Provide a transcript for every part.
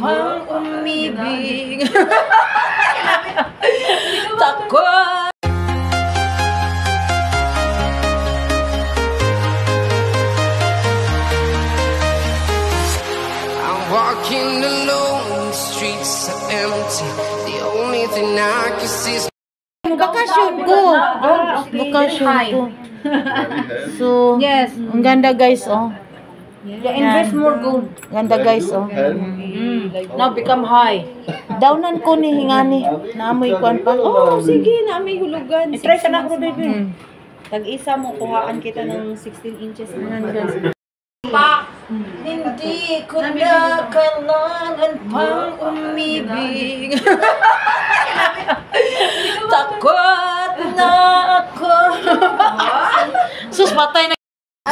pang umibig. Takot. I'm walking alone, the streets are empty. The only thing I can see is Bakasyon ko. Bakasyon ko. So, yes. Ang ganda guys, oh. Invest more gold. Ganda guys, oh. Now become high. Downan ko ni hingani. Naamoy kwan pa. Oh, sige, na may hulugan. Try ka na ako, baby. Tag-isa mo, kuhaan kita ng 16 inches. Hindi ko na kailangan pang umibig. Takot na ako. Sus, patay na.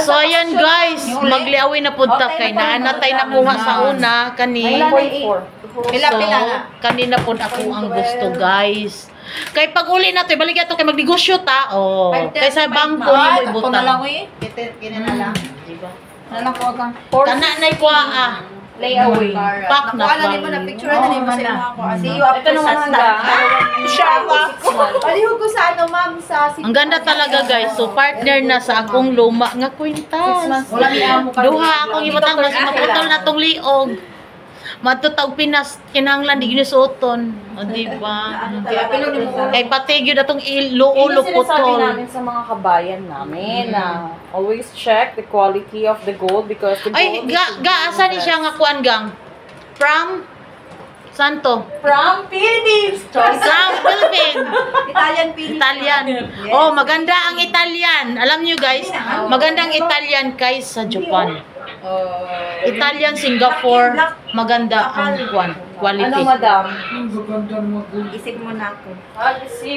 So, ayan guys. Magliawin na punta kay naanatay na kuha sa una. Pila-pila na. Kanina po ako ang gusto guys. Kay pag uli na to, balik ito kay magdigosyo ta. Oh, kay sa bangko ni mo ibutan. Kina na lang. Diba? Nalang ko kang Kananay ko layaway. Pak na Kuhaan mo na picture na mo sa mga kuhaan. See you after Sunday. Palihog ko sa ano, ma'am, sa... ang ganda talaga guys. So partner na sa akong luma nga kwintas. Wala mi amo ka. Duha akong ibutang mas maputol na tong liog. Matutag Pinas kinahanglan di ginusuoton. O di ba? Kay pati gyud atong iluulo putol. Namin sa mga kabayan namin na always check the quality of the gold because the gold Ay, asa ni siya nga kuan gang? From Santo. From Philippines! From Philippines. Italian Philippines. Italian. Oh, maganda ang Italian. Alam niyo guys, magandang Italian kaysa Japan. Italian, Singapore, maganda ang quality. Ano, madam? Isip mo na ako.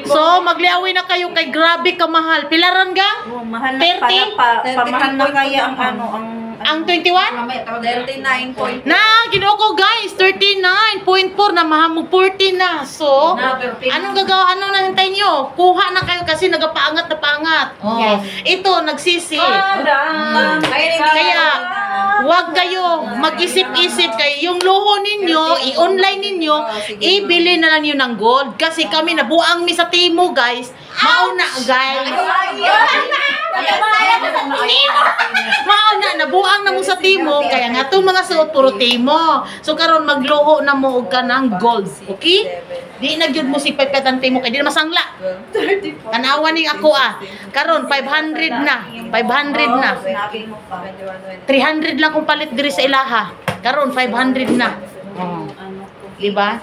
So, magliawin na kayo kay grabe kamahal. Pilaran gang? Oh, mahal na 30? pamahal na kaya ang ano, Ang 21? 39.4. Na, ginoko guys, 39.4 na mahamog 40 na. So, anong gagawa? Anong nahintay nyo? Kuha na kayo kasi nagapaangat na paangat. Oh. Ito, nagsisi. Kaya, huwag kayo mag-isip-isip kayo. Yung luho ninyo, i-online ninyo, ibili na lang yun ng gold. Kasi kami nabuang mi sa timo guys. Mauna guys. Mauna, nabuang na mo sa timo. Kaya nga itong mga suot, puro timo. So karon magluho na mo og ka ng gold. Okay? Di na gyud mo si pagkatan timo kay di na masangla. Tanawan ning ako Karon 500 na. 500 na. 300 lang kung palit diri sa ilaha. Karon 500 na. Oh. Di ba?